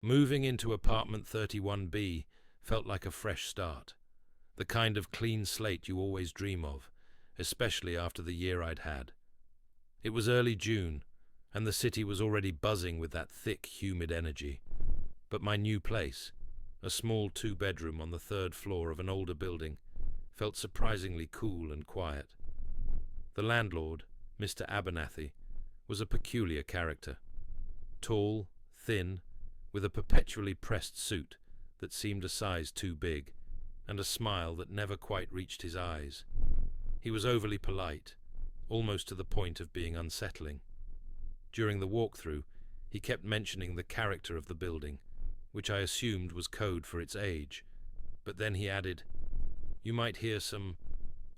Moving into apartment 31B felt like a fresh start, the kind of clean slate you always dream of, especially after the year I'd had. It was early June, and the city was already buzzing with that thick, humid energy. But my new place, a small two-bedroom on the third floor of an older building, felt surprisingly cool and quiet. The landlord, Mr. Abernathy, was a peculiar character. Tall, thin, with a perpetually pressed suit that seemed a size too big, and a smile that never quite reached his eyes. He was overly polite, almost to the point of being unsettling. During the walkthrough, he kept mentioning the character of the building, which I assumed was code for its age, but then he added, "You might hear some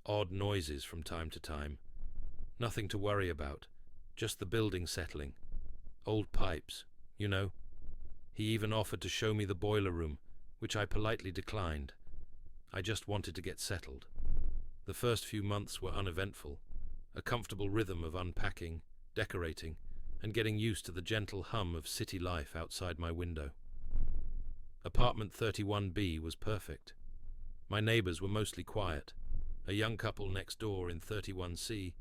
odd noises from time to time. Nothing to worry about, just the building settling. Old pipes, you know." He even offered to show me the boiler room, which I politely declined. I just wanted to get settled. The first few months were uneventful, a comfortable rhythm of unpacking, decorating, and getting used to the gentle hum of city life outside my window. Apartment 31B was perfect. My neighbors were mostly quiet, a young couple next door in 31C,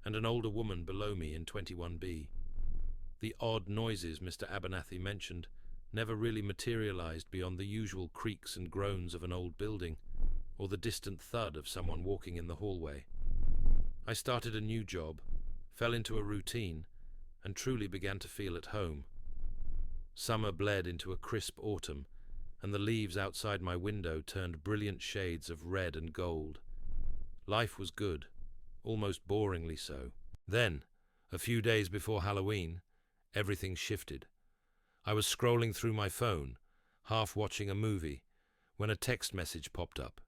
and an older woman below me in 21B. The odd noises Mr. Abernathy mentioned never really materialized beyond the usual creaks and groans of an old building, or the distant thud of someone walking in the hallway. I started a new job, fell into a routine, and truly began to feel at home. Summer bled into a crisp autumn, and the leaves outside my window turned brilliant shades of red and gold. Life was good, almost boringly so. Then, a few days before Halloween, everything shifted. I was scrolling through my phone, half watching a movie, when a text message popped up.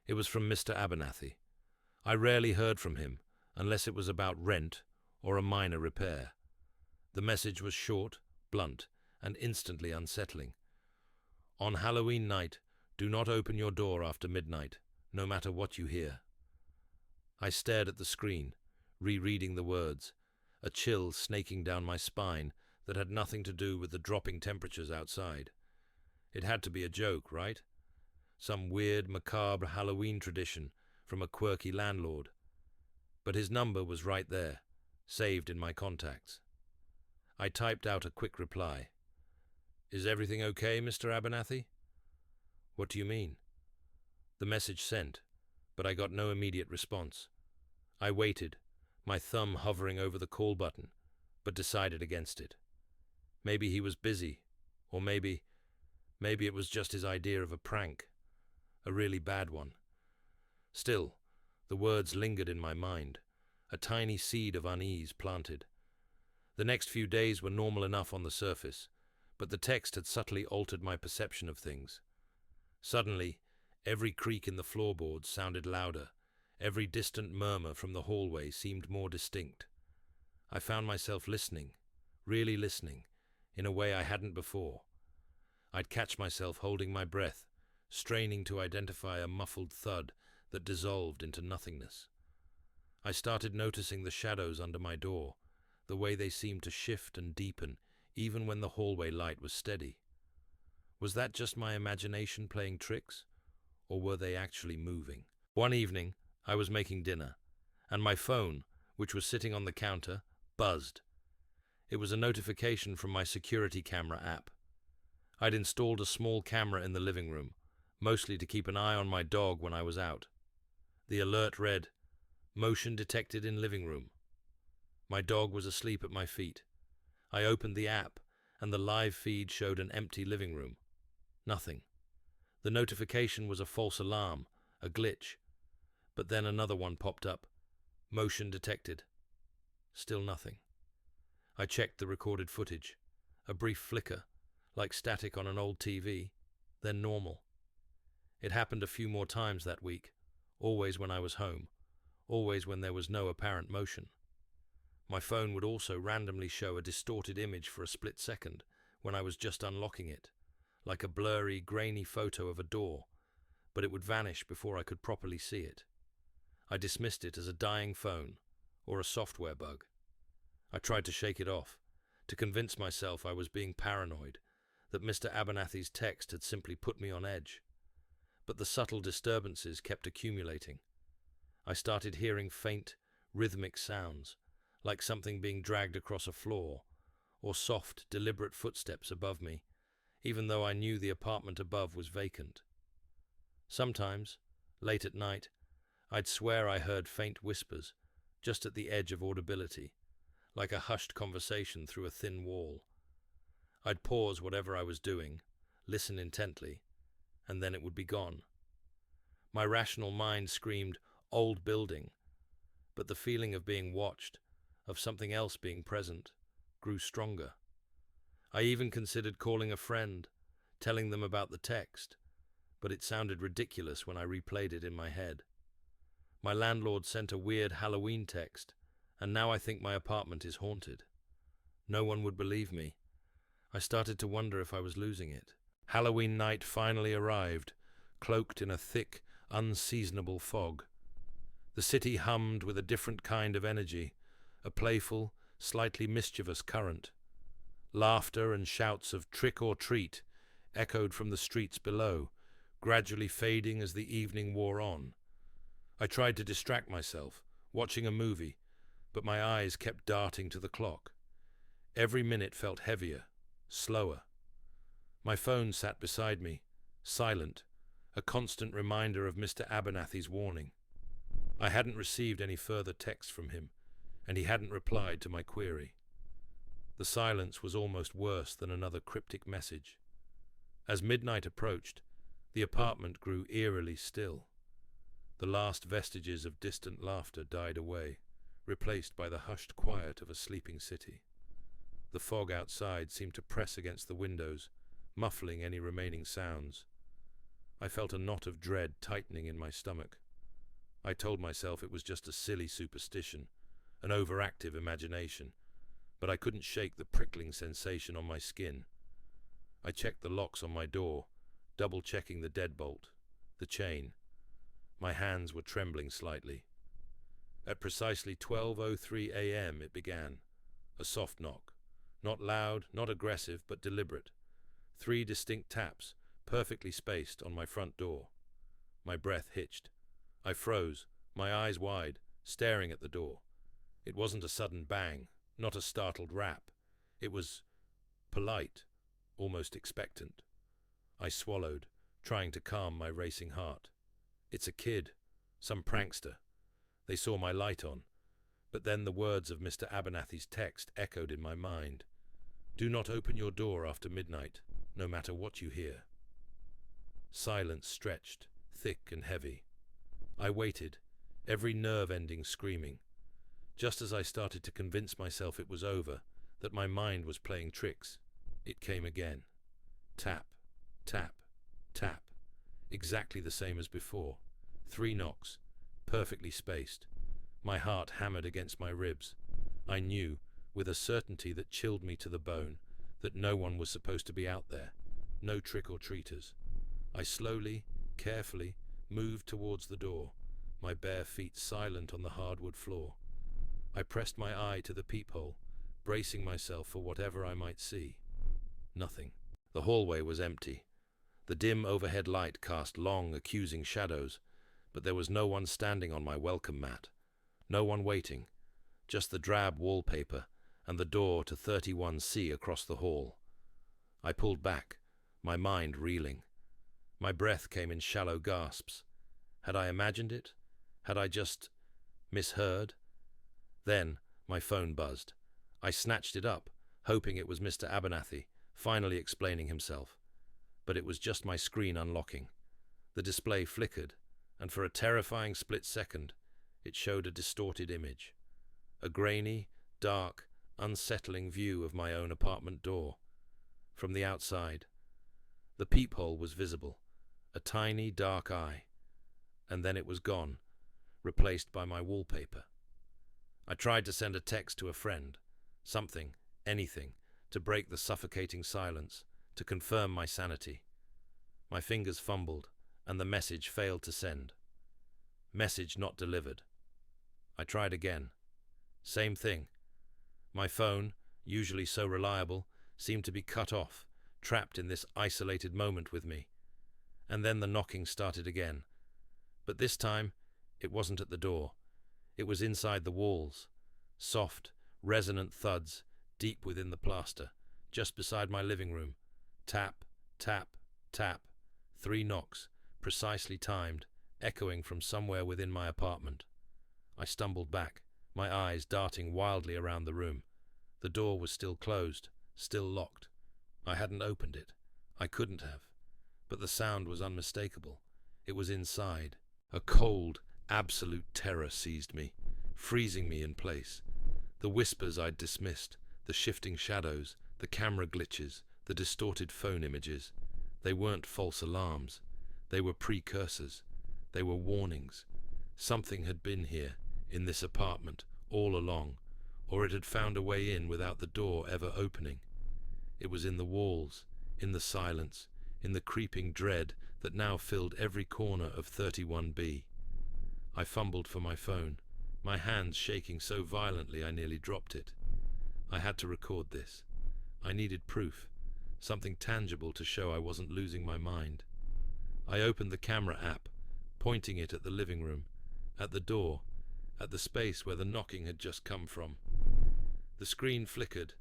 It was from Mr. Abernathy. I rarely heard from him, unless it was about rent or a minor repair. The message was short, blunt, and instantly unsettling. "On Halloween night, do not open your door after midnight, no matter what you hear." I stared at the screen, rereading the words, a chill snaking down my spine that had nothing to do with the dropping temperatures outside. It had to be a joke, right? Some weird, macabre Halloween tradition from a quirky landlord. But his number was right there, saved in my contacts. I typed out a quick reply. "Is everything okay, Mr. Abernathy?" "What do you mean?" The message sent, but I got no immediate response. I waited, my thumb hovering over the call button, but decided against it. Maybe he was busy, or maybe it was just his idea of a prank, a really bad one. Still, the words lingered in my mind, a tiny seed of unease planted. The next few days were normal enough on the surface, but the text had subtly altered my perception of things. Suddenly, every creak in the floorboards sounded louder, every distant murmur from the hallway seemed more distinct. I found myself listening, really listening, in a way I hadn't before. I'd catch myself holding my breath, straining to identify a muffled thud that dissolved into nothingness. I started noticing the shadows under my door, the way they seemed to shift and deepen even when the hallway light was steady. Was that just my imagination playing tricks, or were they actually moving? One evening, I was making dinner, and my phone, which was sitting on the counter, buzzed. It was a notification from my security camera app. I'd installed a small camera in the living room, mostly to keep an eye on my dog when I was out. The alert read, "Motion detected in living room." My dog was asleep at my feet. I opened the app, and the live feed showed an empty living room. Nothing. The notification was a false alarm, a glitch. But then another one popped up. "Motion detected." Still nothing. I checked the recorded footage. A brief flicker, like static on an old TV, then normal. It happened a few more times that week, always when I was home, always when there was no apparent motion. My phone would also randomly show a distorted image for a split second when I was just unlocking it, like a blurry, grainy photo of a door, but it would vanish before I could properly see it. I dismissed it as a dying phone or a software bug. I tried to shake it off, to convince myself I was being paranoid, that Mr. Abernathy's text had simply put me on edge. But the subtle disturbances kept accumulating. I started hearing faint, rhythmic sounds, like something being dragged across a floor, or soft, deliberate footsteps above me, even though I knew the apartment above was vacant. Sometimes, late at night, I'd swear I heard faint whispers, just at the edge of audibility, like a hushed conversation through a thin wall. I'd pause whatever I was doing, listen intently, and then it would be gone. My rational mind screamed, "Old building," but the feeling of being watched, of something else being present, grew stronger. I even considered calling a friend, telling them about the text, but it sounded ridiculous when I replayed it in my head. My landlord sent a weird Halloween text, and now I think my apartment is haunted. No one would believe me. I started to wonder if I was losing it. Halloween night finally arrived, cloaked in a thick, unseasonable fog. The city hummed with a different kind of energy, a playful, slightly mischievous current. Laughter and shouts of trick or treat echoed from the streets below, gradually fading as the evening wore on. I tried to distract myself, watching a movie, but my eyes kept darting to the clock. Every minute felt heavier, slower. My phone sat beside me, silent, a constant reminder of Mr. Abernathy's warning. I hadn't received any further text from him, and he hadn't replied to my query. The silence was almost worse than another cryptic message. As midnight approached, the apartment grew eerily still. The last vestiges of distant laughter died away, replaced by the hushed quiet of a sleeping city. The fog outside seemed to press against the windows, muffling any remaining sounds. I felt a knot of dread tightening in my stomach. I told myself it was just a silly superstition, an overactive imagination, but I couldn't shake the prickling sensation on my skin. I checked the locks on my door, double-checking the deadbolt, the chain. My hands were trembling slightly. At precisely 12:03 a.m. it began, a soft knock, not loud, not aggressive, but deliberate. 3 distinct taps, perfectly spaced, on my front door. My breath hitched. I froze, my eyes wide, staring at the door. It wasn't a sudden bang, not a startled rap. It was polite, almost expectant. I swallowed, trying to calm my racing heart. It's a kid, some prankster. They saw my light on. But then the words of Mr. Abernathy's text echoed in my mind. "Do not open your door after midnight, no matter what you hear." Silence stretched, thick and heavy. I waited, every nerve ending screaming. Just as I started to convince myself it was over, that my mind was playing tricks, it came again. Tap, tap, tap. Exactly the same as before. 3 knocks, perfectly spaced. My heart hammered against my ribs. I knew, with a certainty that chilled me to the bone, that no one was supposed to be out there. No trick-or-treaters. I slowly, carefully, moved towards the door, my bare feet silent on the hardwood floor. I pressed my eye to the peephole, bracing myself for whatever I might see. Nothing. The hallway was empty. The dim overhead light cast long, accusing shadows, but there was no one standing on my welcome mat. No one waiting. Just the drab wallpaper and the door to 31C across the hall. I pulled back, my mind reeling. My breath came in shallow gasps. Had I imagined it? Had I just misheard? Then my phone buzzed. I snatched it up, hoping it was Mr. Abernathy, finally explaining himself. But it was just my screen unlocking. The display flickered, and for a terrifying split second, it showed a distorted image. A grainy, dark, unsettling view of my own apartment door. From the outside, the peephole was visible, a tiny, dark eye, and then it was gone, replaced by my wallpaper. I tried to send a text to a friend, something, anything, to break the suffocating silence, to confirm my sanity. My fingers fumbled, and the message failed to send. Message not delivered. I tried again. Same thing. My phone, usually so reliable, seemed to be cut off, trapped in this isolated moment with me. And then the knocking started again. But this time, it wasn't at the door. It was inside the walls. Soft, resonant thuds, deep within the plaster, just beside my living room. Tap, tap, tap. 3 knocks, precisely timed, echoing from somewhere within my apartment. I stumbled back, my eyes darting wildly around the room. The door was still closed, still locked. I hadn't opened it. I couldn't have. But the sound was unmistakable. It was inside. A cold, absolute terror seized me, freezing me in place. The whispers I'd dismissed, the shifting shadows, the camera glitches, the distorted phone images. They weren't false alarms. They were precursors. They were warnings. Something had been here, in this apartment, all along, or it had found a way in without the door ever opening. It was in the walls, in the silence, in the creeping dread that now filled every corner of 31B. I fumbled for my phone, my hands shaking so violently I nearly dropped it. I had to record this. I needed proof, something tangible to show I wasn't losing my mind. I opened the camera app, pointing it at the living room, at the door, at the space where the knocking had just come from. The screen flickered,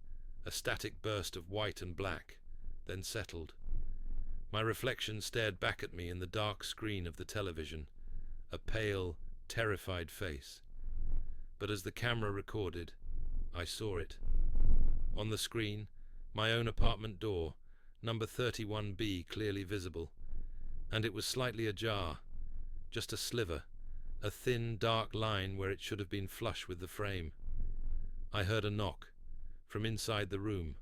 a static burst of white and black, then settled. My reflection stared back at me in the dark screen of the television, a pale, terrified face. But as the camera recorded, I saw it. On the screen, my own apartment door, number 31B, clearly visible. And it was slightly ajar, just a sliver, a thin, dark line where it should have been flush with the frame. I heard a knock, from inside the room,